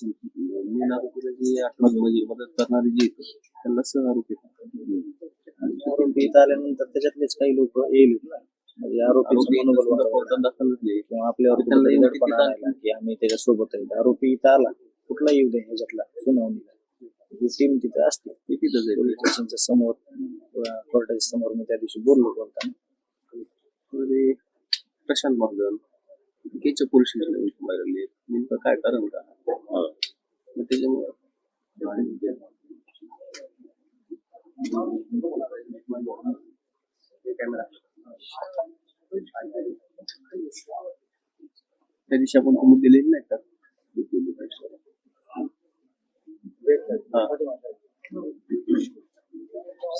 Main आरोपीला जे म्हणजे मदत करणारे जे आहेत, त्यांना सह आरोपी आरोपी इथं आल्यानंतर त्याच्यातलेच काही लोक येईल ना, म्हणजे आरोपीचं मनोबल वाढवायला किंवा आपल्यावर कुठेतरी दडपण आणायला की आम्ही त्याच्यासोबत आहे. आरोपी इथं आला कुठला येऊ दे ह्याच्यातला सुनावणीला, ही टीम तिथे असते. पोलीस स्टेशनच्या समोर कोर्टाच्या समोर मी त्या दिवशी बोललो बोलताना. प्रशांत महाजन केच्या पोलीस स्टेशनला लागले नेमकं काय कारण का मग त्याच्यामुळे त्या दिवशी आपण मुद्दे दिलेले नाही का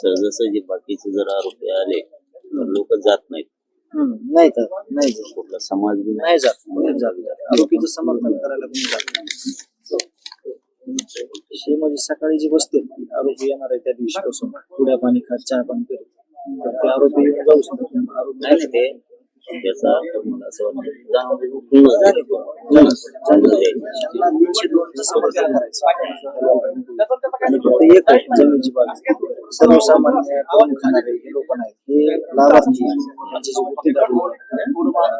सहजासहजी जे बाकीचे जर आरोपी आले तर लोक जात नाहीत. नाही तर नाही जात, कुठला समाज बी नाही जात, कोणीच जात नाही. आरोपीचं समर्थन करायला कोणी जात नाही. हे म्हणजे सकाळी जे बसते आरोपी येणार आहे त्या दिवशीपासून पुड्या पाणी खात चहा पाणी करत, तर ते आरोपी येऊन जाऊ शकतात. आरोपी नाही ते त्याचा मला असं वाटतं पूर्ण झाले समर्थन करायचं आणि फक्त एक आहे जमिनीची बाजू. सर्वसामान्य करून खाणारे हे लोक नाहीत, हे लाभार्थी यांचे जे गुत्तेदार लोक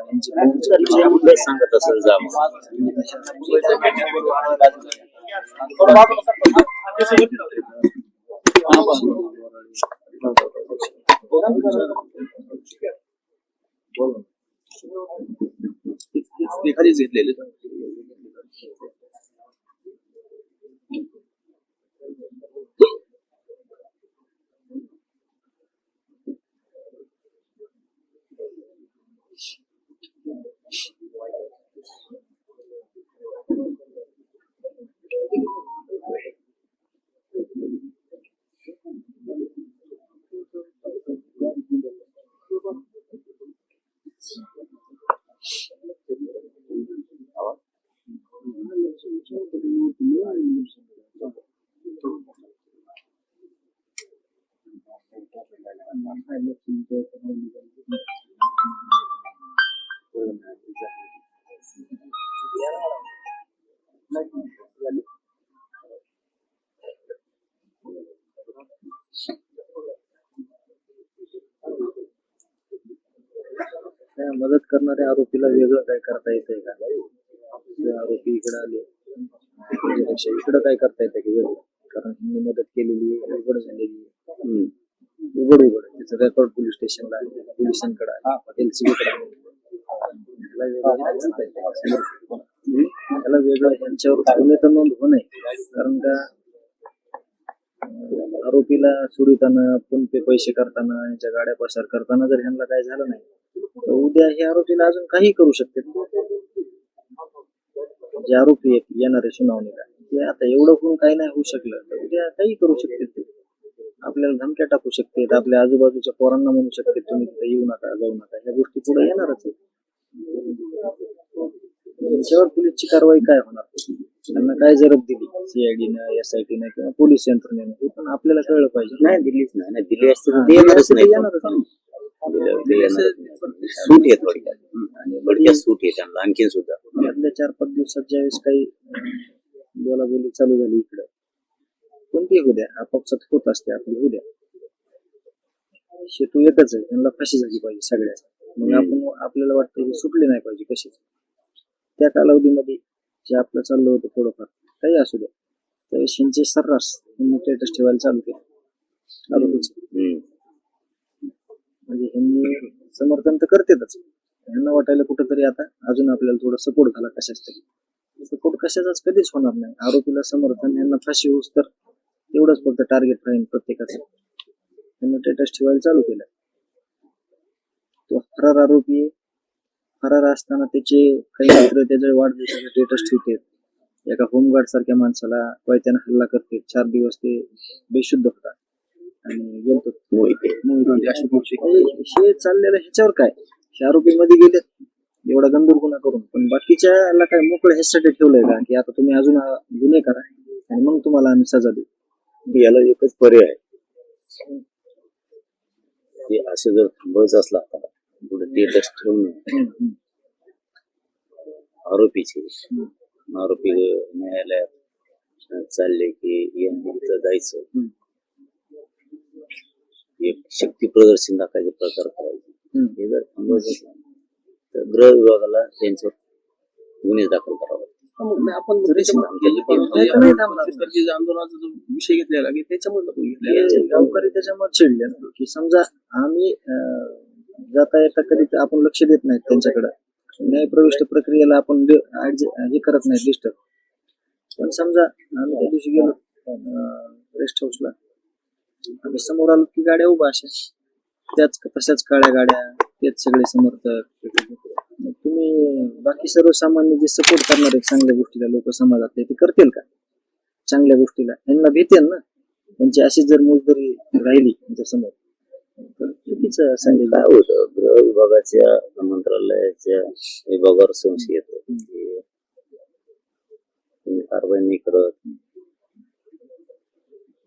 यांचे सांगत असेल जा खालीच घेतलेले मदत करणाऱ्या आरोपीला वेगळं काय करता येतंय का? आरोपी इकडे आले त्याच्यापेक्षा इकडं काय करता येतं की वेगळं, कारण त्यांनी मदत केलेली उघड झालेली उघड त्याचं रेकॉर्ड पोलीस स्टेशनला आहे, पोलिसांकडे आहे, एलसीबीकडे आहे. त्याला वेगळं त्यांच्यावर गुन्हे तर नोंद होणे, कारण का आरोपीला सोडताना फोन पे पैसे करताना यांच्या गाड्या पसार करताना जर ह्यांना काय झालं नाही तर उद्या हे आरोपीला अजून काही करू शकते. जे आरोपी आहेत येणारे सुनावणीला ते आता एवढं कोण काही नाही होऊ शकलं तर उद्या काही करू शकते. ते आपल्याला धमक्या टाकू शकते, आपल्या आजूबाजूच्या पोरांना म्हणू शकते तुम्ही तिथे येऊ नका जाऊ नका. ह्या गोष्टी पुढे येणारच आहे. त्यांच्यावर पोलीसची कारवाई काय होणार, त्यांना काय जरब दिली सीआयडीनं SITनं किंवा पोलीस यंत्रणेनं हे पण आपल्याला कळलं पाहिजे. नाही दिलीच नाही, दिली असते तर येणारच नाही. सूट आहे थोडक्यात आणि बडक्यात सूट आहे त्यांना आणखीन सुद्धा. मधल्या 4-5 दिवसात ज्यावेळेस काही बोलाबोली चालू झाली इकडं कोणती होऊ द्या, आपापसात होत असते आपली होऊ द्या, हेतू एकच आहे, त्यांना फाशी झाली पाहिजे सगळ्याच. मग आपण आपल्याला वाटतं हे सुटले नाही पाहिजे कशीच. त्या कालावधीमध्ये जे आपलं चाललं होतं थोडंफार काही असू द्या त्यावेळेस यांचे सर्रास स्टेटस ठेवायला चालू केलं आरोपीचं. म्हणजे ह्यांनी समर्थन तर करतेच, ह्यांना वाटायला कुठंतरी आता अजून आपल्याला थोडा सपोर्ट झाला कशाच तरी. सपोर्ट कशाचाच कधीच होणार नाही. आरोपीला समर्थन यांना फाशी होऊस तर तेवढंच फक्त टार्गेट राहील प्रत्येकाचं. त्यांनी स्टेटस ठेवायला चालू केलं. तो फरार आरोपी फरार असताना त्याचे काही मित्र त्याच्या वाढदिवसाचे स्टेटस ठेवते. एका होमगार्ड सारख्या माणसाला त्यानं हल्ला करते. 4 दिवस ते बेशुद्ध होता आणि गेलतो हे चाललेलं ह्याच्यावर काय, हे आरोपी मध्ये गेले एवढा गंभीर गुन्हा करून, पण बाकीच्याला काय मोकळं ह्याच्यासाठी ठेवलंय का की आता तुम्ही अजून गुन्हे करा आणि मग तुम्हाला आम्ही सजा देऊ. याला एकच पर्याय की असे जर थांबायचं असला पुढे स्टेटस ठेवून आरोपीचे आरोपी न्यायालयात चालले की तिथं जायचं, एक शक्ती प्रदर्शन दाखवायचे प्रकार करायचे. हे जर थांबवायचं तर गृह विभागाला त्यांच्यावर गुन्हे दाखल करावा. नाही, आपण आंदोलनाचा जो विषय घेतलेला की त्याच्यामधलं पण घेतलेला. गावकरी त्याच्यामुळे चिडले ना की समजा आम्ही जाता येता कधी आपण लक्ष देत नाहीत त्यांच्याकडे, न्यायप्रविष्ट प्रक्रियेला आपण हे करत नाही डिस्टर्ब. पण समजा आम्ही त्या दिवशी गेलो रेस्ट हाऊसला, आम्ही समोर आलो की गाड्या उभा अशा तशाच काळ्या गाड्या, तेच सगळे समर्थक. तुम्ही बाकी सर्वसामान्य जे सपोर्ट करणार आहेत चांगल्या गोष्टीला, लोक समाजातले ते करतील का चांगल्या गोष्टीला? यांना भेटेल ना. त्यांची अशी जर मोजदरी राहिली त्यांच्या समोर तर चुकीचं सांगेल. काय होतं, गृह विभागाच्या मंत्रालयाच्या विभागावर संशय येतो की तुम्ही कारवाई नाही करत.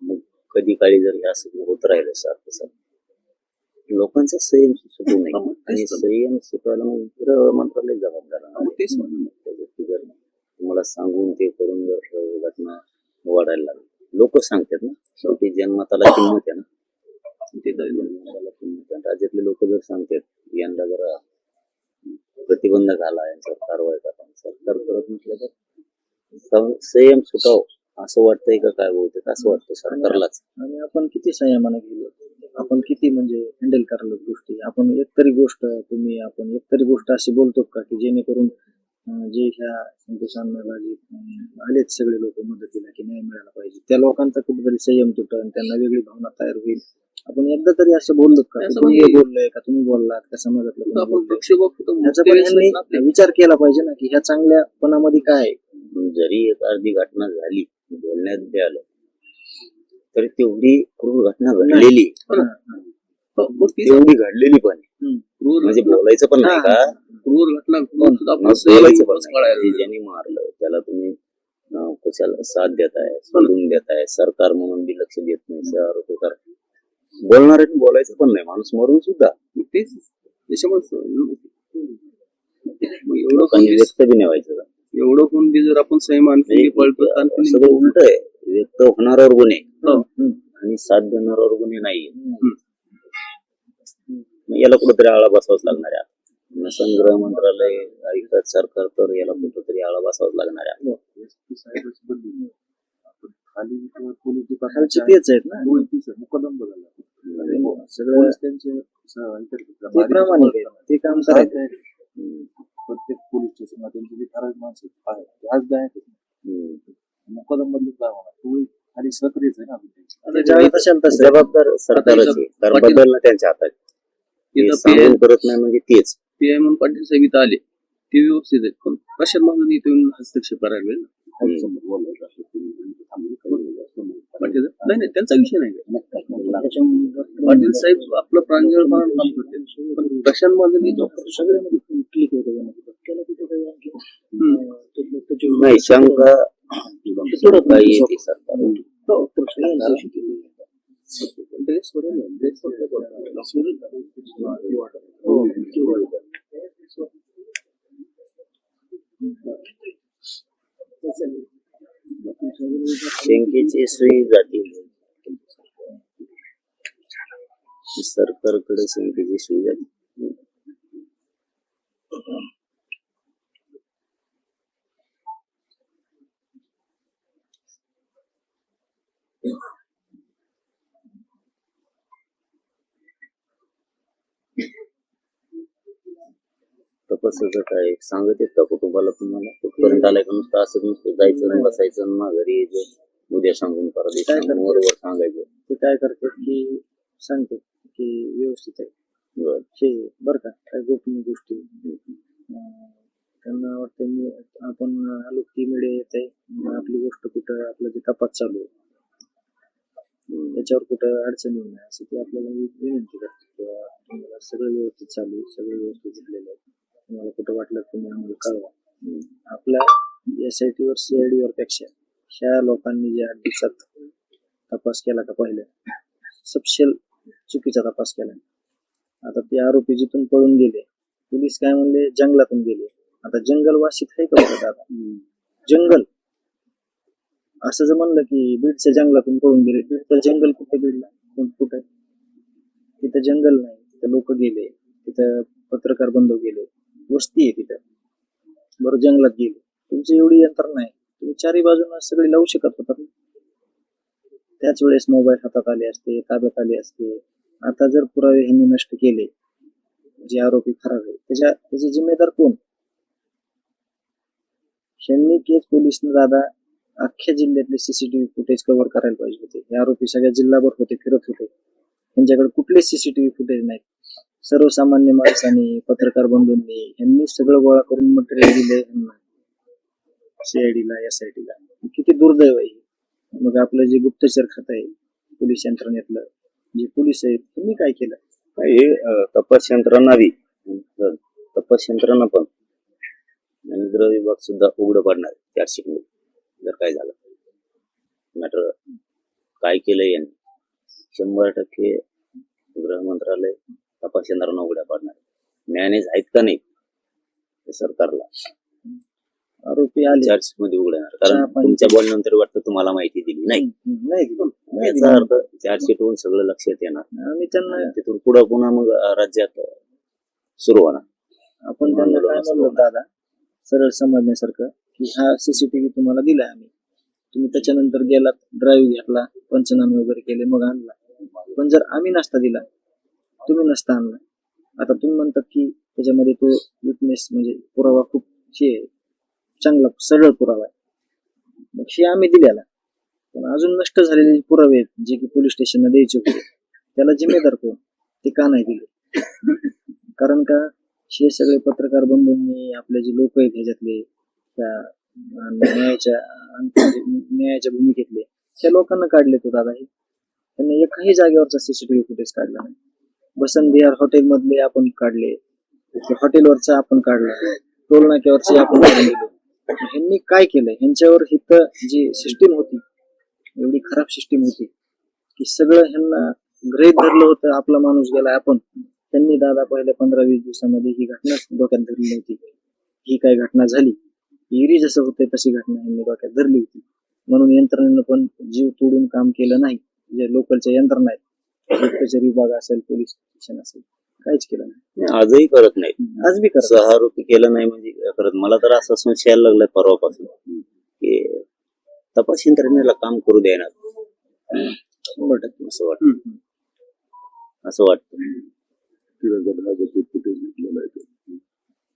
मग कधी काळी जर हे असं होत राहिलं सारखं लोकांचा संयम सुटू नये, आणि संयम सुटायला मग गृह मंत्रालय जबाबदार. जर तुम्हाला सांगून ते करून जर घटना वाढायला लागली, लोक सांगतात ना, शेवटी जन्मताला किंमत आहे ना, ते जन्मताला किंमत आहे. राज्यातले लोक जर सांगतात यंदा जरा प्रतिबंध घाला, यांच्यावर कारवाई करा, सरकार करत म्हटलं तर संयम सुटाव असं वाटतंय का काय होतं, असं वाटतं सरकारलाच. आणि आपण किती संयमाने गेलो, आपण किती म्हणजे हँडल करायला गोष्टी. आपण एकतरी गोष्ट अशी बोलतो का की जेणेकरून जे ह्या संतोषांना जे आलेत सगळे लोक मदतीला की न्याय मिळाला पाहिजे, त्या लोकांचा कुठेतरी संयम तुटन, त्यांना वेगळी भावना तयार होईल. आपण एकदा तरी असं बोललो का, तुम्ही बोललोय का, तुम्ही बोललात का, समाजातलं ह्याचा पण ह्यांनी विचार केला पाहिजे ना की ह्या चांगल्यापणामध्ये काय आहे. जरी एक अर्धी घटना झाली, बोलण्यात बी आलं, तरी तेवढी क्रूर घटना घडलेली, तेवढी घडलेली पण म्हणजे बोलायचं पण नाही का, क्रूर घटना बोलायचं पण नाही. ज्यांनी मारलं त्याला तुम्ही कशाला साथ देताय, सोडून देताय, सरकार म्हणून बी लक्ष देत नाही, आरोपी बोलणार बोलायचं पण नाही, माणूस मरून सुद्धा तेच लोकांनी व्यक्त बी नेवायचं. एवढं कोण बी जर आपण संयमान सगळं उलट आहे, व्यक्त होणाऱ्यावर गुन्हे आणि साथ देणाऱ्यावर गुन्हे नाही. याला कुठेतरी आळा बसावाच लागणार आहे. नसन गृह मंत्रालय ऐकत सरकार तर याला कुठेतरी आळा बसावाच लागणार आहे. खालचे तेच आहेत ना, मुकदम बघायला सगळं ते प्रामाणिक आहेत, ते काम करायचं. प्रत्येक पोलीस स्टेशनला त्यांची जी ठराविक माणसं आहेत ते आज आहेत. मुकदम बदलून काय होणार, तो खाली सक्रियच आहे ना. जबाबदार सरकारची, कारण बदलणं त्यांच्या हातात करत नाही म्हणजे तेच. पीआय म्हणून पाटील साहेब इथं आले, ते व्यवस्थित आहेत, पण प्रशासन म्हणून इथे येऊन हस्तक्षेप करायला वेळ नाही, त्यांचा विषय नाही. पाटील साहेब आपलं प्रांजळपणानं काम करते, पण प्रशासन माझं नाही शंका काही येते सरकार. शंकेची सोयी जातील, सरकारकडे शंकेची सोयी जातील. तपासाचं काय सांगत येत का कुटुंबाला, तुम्हाला कुठपर्यंत आलाय का, नुसतं असं नुसतं जायचं बसायचं घरी यायचं, उद्या सांगून परदेश बरोबर सांगायचं. ते काय करतात की सांगते की व्यवस्थित आहे हे बरं का, काय गोपनीय गोष्टी त्यांना वाटतं आपण आलो की मीडिया येत आहे, आपली गोष्ट कुठं, आपलं जे तपास चालू आहे त्याच्यावर कुठं अडचण येऊ नये असं ते आपल्याला विनंती करतात. किंवा तुम्हाला सगळं व्यवस्थित चालू आहे, सगळं व्यवस्थित झालेलं आहे, तुम्हाला कुठं वाटलं तुम्ही आम्हाला कळवा. आपल्या SIT वर CID वर पेक्षा ह्या लोकांनी जे 8 दिवसात तपास केला का पहिल्या सपशेल चुकीचा तपास केला. आता ते आरोपी जिथून पळून गेले, पोलीस काय म्हणले जंगलातून गेले. आता जंगलवासित आहे का आता जंगल असं जर म्हणलं की बीडच्या जंगलातून पळून गेले, बीडचं जंगल कुठे, बीडला कुठे? तिथं जंगल नाही, तिथं लोक गेले, तिथं पत्रकार बंधू गेले, वस्ती आहे तिथं, बरं जंगलात गेले. तुमची एवढी यंत्रणा आहे, तुम्ही चारही बाजूला सगळी लावू शकत होता. त्याच वेळेस मोबाईल हातात आले असते, ताब्यात आले असते. आता जर पुरावे ह्यांनी नष्ट केले, जे आरोपी फरार आहे त्याचे जिम्मेदार कोण? ह्यांनी केज पोलिसने दादा अख्ख्या जिल्ह्यातले सीसीटीव्ही फुटेज कव्हर करायला पाहिजे होते. हे आरोपी सगळ्या जिल्हाभर होते, फिरत होते, त्यांच्याकडे कुठलेच सीसीटीव्ही फुटेज नाहीत. सर्वसामान्य माणसांनी, पत्रकार बंधूंनी यांनी सगळं गोळा करून मटेरियल दिले सीआयडीला, एसआयटीला. किती दुर्दैव आहे. मग आपलं जे गुप्तचर खातं आहे पोलीस यंत्रणेतलं, जे पोलीस आहेत त्यांनी काय केलं? हे तपास यंत्रणा तपास यंत्रणा पण आणि गृह विभाग सुद्धा उघडं पडणार चार्जशीट मध्ये जर काय झालं मॅटर काय केलंय यांनी. 100% गृह मंत्रालय तपास यंत्रणा उघड्या पडणार. मॅनेज आहेत का नाही सरकारला आरोपी आले चार्जशीट मध्ये उघडणार, कारण तुमच्या बोलण्यानंतर वाटतं तुम्हाला माहिती दिली नाही. याचा अर्थ चार्जशीट होऊन सगळं लक्षात येणार आम्ही त्यांना, तिथून पुढे पुन्हा मग राज्यात सुरू होणार. आपण त्यांना काय म्हणलो दादा, सरळ समजण्यासारखं की हा सीसीटीव्ही तुम्हाला दिलाय आम्ही, तुम्ही त्याच्यानंतर गेलात, ड्राईव्ह घेतला, पंचनामे वगैरे केले, मग आणला. पण जर आम्ही नसता दिला, तुम्ही नसता आणला, आता तुम्ही म्हणतात की त्याच्यामध्ये तो विटनेस म्हणजे पुरावा खूप चांगला सरळ पुरावा आहे, मग हे आम्ही दिलेला. पण अजून नष्ट झालेले पुरावे आहेत जे की पोलीस स्टेशनला द्यायचे होते, त्याला जिम्मेदार कोण? ते का नाही दिले? कारण का हे सगळे पत्रकार बंधूंनी, आपले जे लोक आहेत ह्याच्यातले, त्या न्यायाच्या भूमिकेतले, त्या लोकांना काढले तो दादा. हे त्यांनी एकाही जागेवरचा सीसीटीव्ही फुटेज काढला नाही. बसंत विहार हॉटेल मधले आपण काढले, हॉटेलवरचा आपण काढला, टोल नाक्यावरचे आपण काढून दिले. ह्यांनी काय केलंय? ह्यांच्यावर इथं जी सिस्टीम होती, एवढी खराब सिस्टीम होती की सगळं ह्यांना गृहीत धरलं होतं. आपला माणूस गेला आपण, त्यांनी दादा पहिल्या 15-20 दिवसामध्ये ही घटना डोक्यात धरली होती. ही काय घटना झाली, इरी जसं होते तशी घटना ह्यांनी डोक्यात धरली होती. म्हणून यंत्रणेनं पण जीव तोडून काम केलं नाही. जे लोकलच्या यंत्रणा आहेत, गुप्तचर विभाग असेल, पोलीस स्टेशन असेल, काहीच केलं नाही. आजही करत नाही. आज बी करत सहारोपी केलं नाही म्हणजे करत. मला तर असं संशय यायला लागलाय परवापासून की तपास यंत्रणेला काम करू देणार 100% असं वाटतं. असं वाटतं.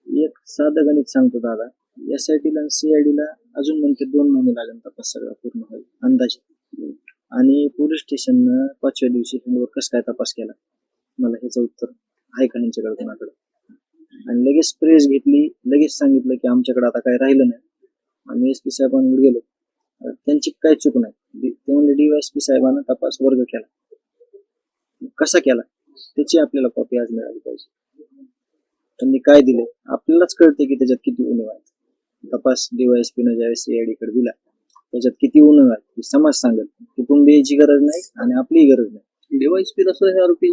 एक साधं गणित सांगतो दादा, एसआयटीला आणि सीआयडीला अजून म्हणते 2 महिने लागेल तपास सगळा पूर्ण होईल अंदाजे. आणि पोलीस स्टेशननं 5व्या दिवशी ह्यांवर कसं काय तपास केला? मला ह्याचं उत्तर आहे का ह्यांच्याकडे कोणाकडे? आणि लगेच प्रेस घेतली, लगेच सांगितलं की आमच्याकडे आता काही राहिलं नाही. आम्ही एसपी साहेबांकडे गेलो, त्यांची काही चूक नाही. ते म्हणले डीवायएसपी साहेबांना तपास वर्ग केला. कसा केला त्याची आपल्याला कॉपी आज मिळाली पाहिजे. त्यांनी काय दिले आपल्यालाच कळते की त्याच्यात किती उणीव आहे. तपास डीवायएसपीनं ज्यावेळेस सीआयडी कडे दिला त्याच्यात किती उणीव आहे समाज सांगेल. कुठून द्यायची गरज नाही आणि आपलीही गरज नाही. डीवायएसपी तसं आरोपी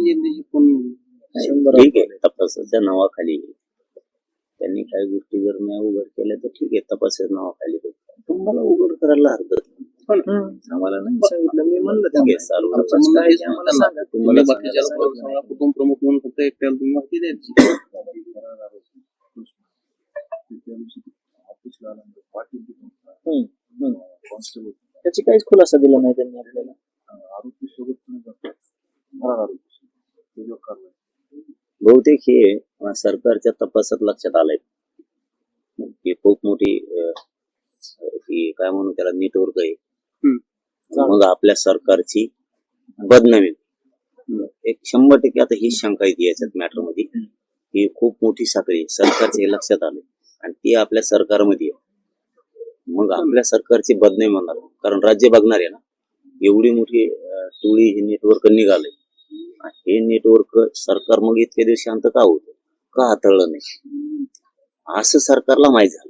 ठीक आहे, तपासाच्या नावाखाली त्यांनी काही गोष्टी जर नाही उघड केल्या तर ठीक आहे, तपासाच्या नावाखाली तुम्हाला उघड करायला हरकत नाही. आम्हाला नाही सांगितलं. मी म्हणलं ठीक आहे, सारू तपास काय ते आम्हाला सांगा. तुम्हाला बाकीच्या कुटुंब प्रमुख म्हणून फक्त एकट्याला तुम्ही माहिती द्यायची. त्याची काहीच खुलासा दिला नाही त्यांनी आपल्याला. आरोपी सोबत बहुतेक हे सरकारच्या तपासात लक्षात आलंय की खूप मोठी ही काय म्हणू त्याला नेटवर्क आहे. मग आपल्या सरकारची बदनामी एक 100% आता ही शंका येते याच्यात मॅटर मध्ये ही खूप मोठी साखळी सरकारचे लक्षात आले आणि ती आपल्या सरकारमध्ये आहे. मग आपल्या सरकारची बदनामी होणार, कारण राज्य बघणार आहे ना एवढी मोठी टोळी हे नेटवर्क निघालंय. हे नेटवर्क सरकार मग इतक्या दिवस शांत का होतं, का हाताळलं नाही असं सरकारला माहित झालं.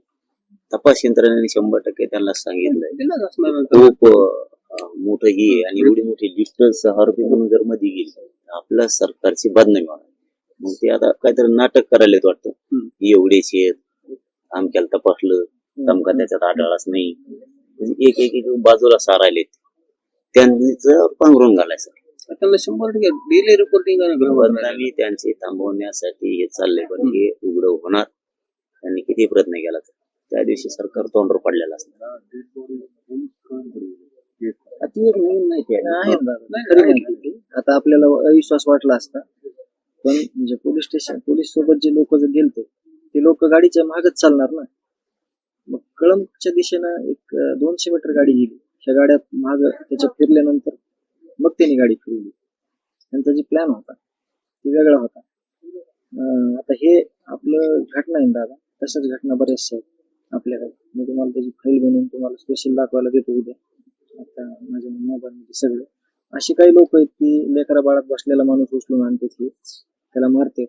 तपास यंत्रणेने 100% त्यांना सांगितलंय खूप मोठं ही आहे आणि एवढी मोठी डिजिटल सहारपी म्हणून जर मध्ये गेली आपल्या सरकारची बदनामी होणार. मग ते आता काहीतरी नाटक करायला वाटतं एवढेच आहेत, आमच्याला तपासलं दमका त्याच्यात आढळलाच नाही. म्हणजे एक बाजूला सारायले त्यांचं पांघरून घालायचं. त्यांना 100% डेली रिपोर्टिंग बदनामी त्यांची थांबवण्यासाठी हे चाललंय, पण हे उघड होणार. त्यांनी किती प्रयत्न केला तर त्या दिवशी सरकार तोंडवर पडलेलं असतं. ती एक नवीन माहिती आहे दादा. खरी माहिती आहे ती. आता आपल्याला अविश्वास वाटला असता, पण म्हणजे पोलीस सोबत जे लोक जर गेलते ते लोक गाडीच्या मागच चालणार ना. मग कळंबच्या दिशेनं एक 200 मीटर गाडी गेली, त्या गाड्यात माग त्याच्या फिरल्यानंतर मग त्यांनी गाडी फिरवली. त्यांचा जे प्लॅन होता ते वेगळा होता. आता हे आपलं घटना आहे दादा, तशाच घटना बऱ्याचशा आहेत आपल्याकडे. मी तुम्हाला त्याची फाईल बनवून तुम्हाला स्पेशल दाखवायला देतो उद्या. आता माझ्या मोबाईलमध्ये सगळे अशी काही लोक आहेत की लेकरा बाळात बसलेला माणूस उचलून आणते, त्याला मारते.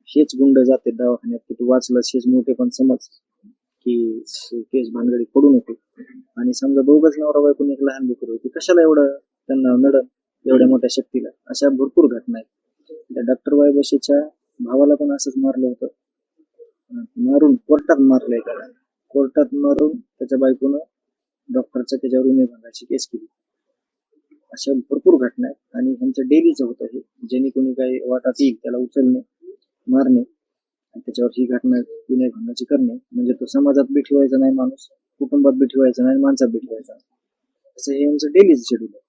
हेच गुंड जाते दवाखान्यात की तू वाचलास, हेच मोठे पण समज की केस भानगडी पडू नको. आणि समजा दोघच नवरा बायकोने एक लहान लेकरू होती, कशाला एवढं त्यांना नडन एवढ्या मोठ्या शक्तीला. अशा भरपूर घटना आहेत. त्या डॉक्टर वाय बशीच्या भावाला पण असंच मारलं होतं, मारून कोर्टात मारलंय त्याला. कोर्टात मारून त्याच्या बायकोनं डॉक्टरच्या त्याच्यावर विनयभंगाची केस केली. अशा भरपूर घटना आहेत आणि ह्यांचं डेलीचं होतं हे. ज्यांनी कोणी काही वाटात येईल त्याला उचलणे, मारणे आणि त्याच्यावर ही घटना विनयभंगाची करणे. म्हणजे तो समाजात बी ठेवायचा नाही माणूस, कुटुंबात बी ठेवायचा नाही, माणसात बी ठेवायचा नाही. असं हे यांचं डेलीचं शेड्यूल आहे.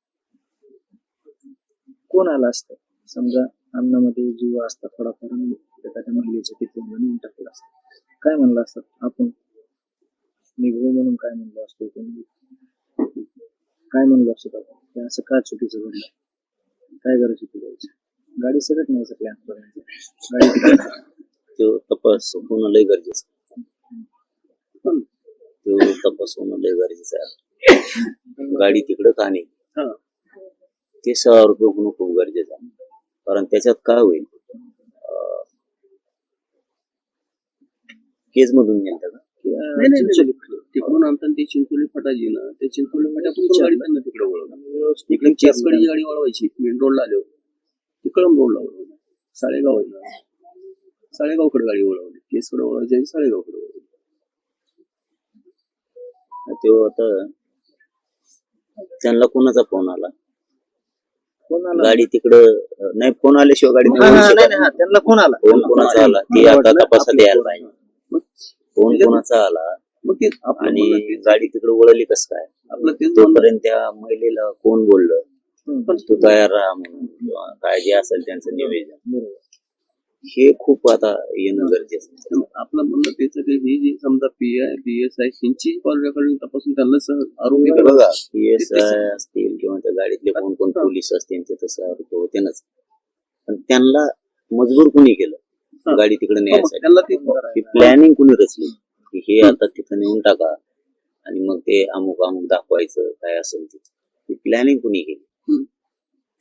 कोण आलं असतं समजा अन्नामध्ये जीव असता थोडाफार, एखाद्या महिलेच्या तिथे म्हणून टाकलं असतं, काय म्हणलं असतं आपण? निघू म्हणून काय म्हणलो असतो, काय म्हणलो असतो आपण? असं का चुकीचं घडलं, काय गरज होती द्यायची? गाडी सगळं न्यायचं प्लॅन करायचं. गाडी तो तपास होणं लय गरजेचं. तो तपास होणं लय गरजेचं आहे. गाडी तिकडं का नाही ते 6 रुपये होणं खूप गरजेचं आहे. कारण त्याच्यात काय होईल, केस मधून गेलं का तिकडून आणताना ते चिंचोली फाटा जी ना, ते चिंचोली फाट्यापासून गाडी त्यांना तिकडे वळवलं. इकडे केसकडे गाडी वळवायची, मेन रोडला आलो ती कळंब रोडला वळवली. साळेगाव आहे ना, साळेगावकडे गाडी वळवली. केसकडे वळवायची आणि साळेगावकडे वळवली. तो आता त्यांना कोणाचा फोन आला? गाडी तिकडं नाही, फोन आल्याशिवाय गाडी त्यांना फोन आला. फोन कोणाचा आला ते आता तपासात यायला पाहिजे. फोन कोणाचा आला मग ते आणि गाडी तिकडे वळली कस काय? आपलं ते तोपर्यंत त्या महिलेला कोण बोललं पण तू तयार राहा म्हणून, किंवा काय जे असेल त्यांचं निवेदन, हे खूप आता येणं गरजेचं आहे. आपलं म्हणणं त्याचं की ही जी समजा PSI यांची रेकॉर्डिंग तपासून त्यांना आरोपी बघा, PSI असतील किंवा त्या गाडीतले कोण कोण पोलीस असतील ते तसं आरोप होतेनच, पण त्यांना मजबूर कोणी केलं गाडी तिकडे न्यायसाठी? ती प्लॅनिंग कोणी रचली की हे आता तिथं नेऊन टाका आणि मग ते अमुक अमुक दाखवायचं काय असेल ती प्लॅनिंग कोणी केली?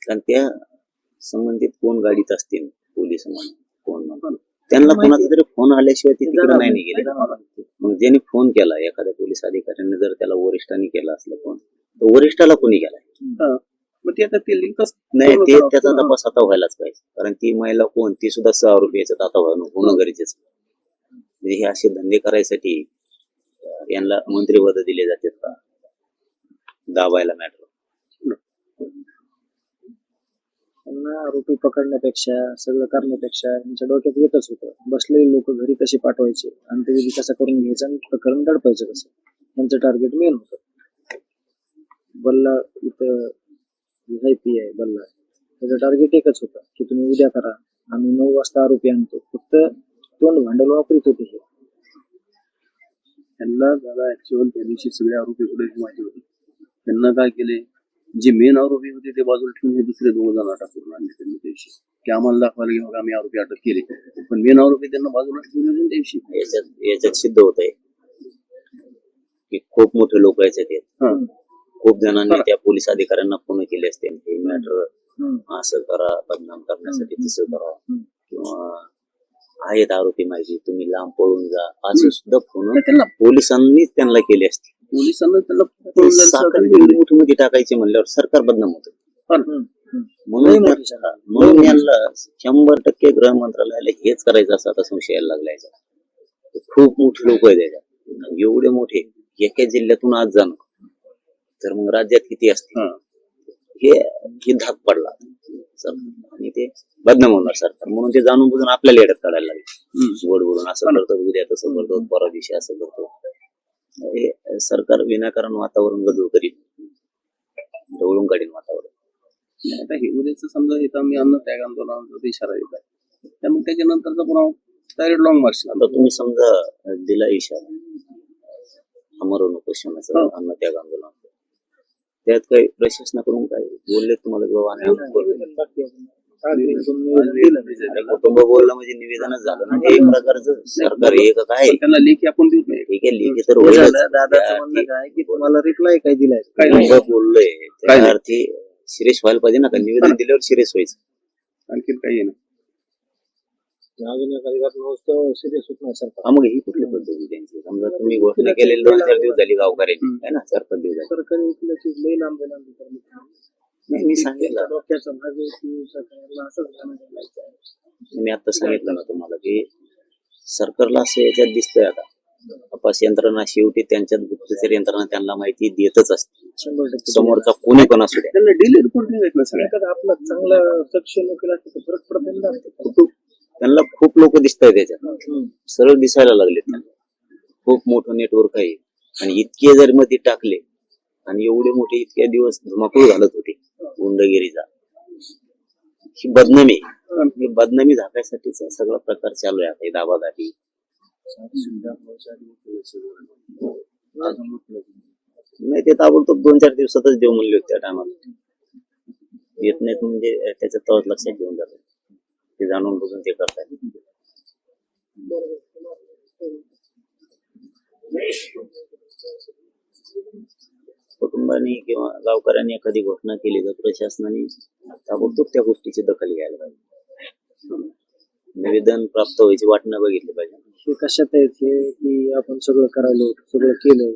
कारण त्या संबंधित कोण गाडीत असतील, पोलीस म्हणून कोण म्हणून, त्यांना कोणाचा तरी फोन आल्याशिवाय ते तिकडे नाही गेले. मग ज्यांनी फोन केला एखाद्या पोलीस अधिकाऱ्याने, जर त्याला वरिष्ठांनी केला असला फोन, तर वरिष्ठाला कोणी केला? ते लिंकच नाही, ते त्याचा तपास आता व्हायलाच पाहिजे. कारण ती महिला कोण, ती सुद्धा 6 रुपयाचा आता होणं गरजेचं. म्हणजे हे असे धंदे करायसाठी यांना मंत्रिपद दिले जातात का दाबायला मॅटर? त्यांना आरोपी पकडण्यापेक्षा, सगळं करण्यापेक्षा त्यांच्या डोक्यात एकच होतं, बसलेले लोक घरी कसे पाठवायचे, अंत्यविधी कसा करून घ्यायचा आणि प्रकरण दडपायचं कसं, त्यांचं टार्गेट मेन होतं. बल्ला इथं VIP आहे बल्ला, त्याचं टार्गेट एकच होतं की तुम्ही उद्या करा, आम्ही 9 वाजता आरोपी आणतो. फक्त तोंड भांडवल वापरित होते हे. त्यांना दादा ऍक्च्युअल त्या दिवशी सगळे आरोपी कुठे माहिती होते. त्यांना काय केले, जे मेन आरोपी होते ते बाजूला ठेवून हे दुसरे 2 जण अटक करून आणले त्यांनी त्या दिवशी, की आम्हाला दाखवायला घेऊ आम्ही आरोपी अटक केले. पण मेन आरोपी त्यांना बाजूला ठेवून त्या दिवशी. याच्यात सिद्ध होत आहे की खूप मोठे लोक याच्यात खूप जणांनी त्या पोलीस अधिकाऱ्यांना फोन केले असते, हे मॅटर असं करा, बदनाम करण्यासाठी तसं करा, किंवा आहेत आरोपी माहिती, तुम्ही लांब पळून जा, असं सुद्धा फोन पोलिसांनीच त्यांना केले असते. पोलिसांना त्यांना मोठी मध्ये टाकायचे म्हणल्यावर सरकार बदनाम होतं. म्हणून यांना 100% गृह मंत्रालयाला हेच करायचं असं आता संशय यायला लागलाय. खूप मोठे लोक आहेत त्याच्यात. एवढे मोठे एका जिल्ह्यातून आज जाणं तर मग राज्यात किती असतील हे धाक पडला सर आणि ते बदनाम होणार सरकार म्हणून ते जाणून बुजून आपल्याला येड्यात काढायला लागले गोड बोलून असं करतो उद्या तसं करतो परवा दिवशी असं करतो हे सरकार विनाकारण वातावरण गजू करीत ढवळून काढीन वातावरण आता हे उद्याच समजा इथं मी अन्न त्याग आंदोलनाचा इशारा देत आहे त्यामुळे त्याच्यानंतरचा पुन्हा डायरेक्ट लॉंग मार्च आता तुम्ही समजा दिला इशारा अमर उपोषणाचा अन्न त्याग आंदोलन त्यात काही प्रशासनाकडून काय बोलले तुम्हाला कुटुंब बोललं म्हणजे निवेदनच झालं ना हे एक प्रकारचं सरकार हे काय त्यांना लेखी आपण देऊ नये ठीक आहे लेखी तर दादाचं म्हणणं काय की तुम्हाला रिप्लाय काय दिलाय कुटुंब बोललोय त्या अर्थी सिरियस व्हायला पाहिजे ना का निवेदन दिल्यावर सिरियस व्हायचं आणखी काही नाही अजून एखादी घटना सिरियस होत नाही सरकार मग ही कुठली पद्धती त्यांची समजा तुम्ही घोषणा केलेली 2-4 दिवस झाली गावकऱ्यांनी आहे ना 4-5 दिवस झाले सरकारी वकिलाची लई लांब नाही मी सांगितलं डोक्याचा भाग आहे की सरकारला असंच जाणं घालायचं आहे मी आता सांगितलं ना तुम्हाला की सरकारला असं याच्यात दिसतंय आता तपास यंत्रणा शेवटी त्यांच्यात गुप्तचर यंत्रणा त्यांना माहिती देतच असते 100% समोरचा कोणी पण असू द्या त्यांना डिले रिपोर्ट नाही ना सगळ्या एखादा आपला चांगला सक्षम वकील असतो तर फरक पडत नाही त्यांना खूप लोक दिसत आहेत त्याच्यात सरळ दिसायला लागले त्यांना खूप मोठं नेटवर्क आहे आणि इतके जर मध्ये टाकले आणि एवढे मोठे इतक्या दिवस धुमाकूळ घालत होते गुंडगिरीचा ही बदनामी झाकायसाठीचा सगळा प्रकार चालू आहे आता दाबादाबी नाही ते ताबडतोब 2-4 दिवसातच देऊ म्हणले होते त्या टायमाला येत नाहीत म्हणजे त्याच्या तवच लक्षात घेऊन जातात ते जाणून बुजून ते करतात कुटुंबाने किंवा गावकऱ्यांनी एखादी घोषणा केली तर प्रशासनाने ताबडतोब त्या गोष्टीची दखल घ्यायला पाहिजे निवेदन प्राप्त व्हायची वाट न बघितली पाहिजे हे कशात आहे हे की आपण सगळं करायलो सगळं केलं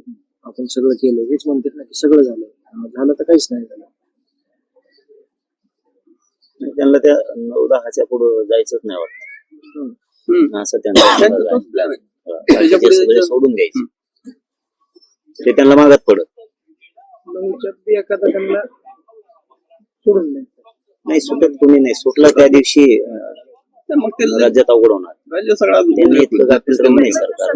आपण सगळं केलं हेच म्हणतात ना की सगळं झालं तर काहीच नाही झालं त्यांना त्या 9-10च्या पुढे जायचंच नाही वाटत असं त्यांना सगळे सोडून द्यायचे ते त्यांना मागत पडत एखादा त्यांना सोडून नाही सुटत तुम्ही नाही सुटला त्या दिवशी मग ते राज्यात अवघड होणार राज्य सगळा त्यांनी इतकं गाफील नाही सरकार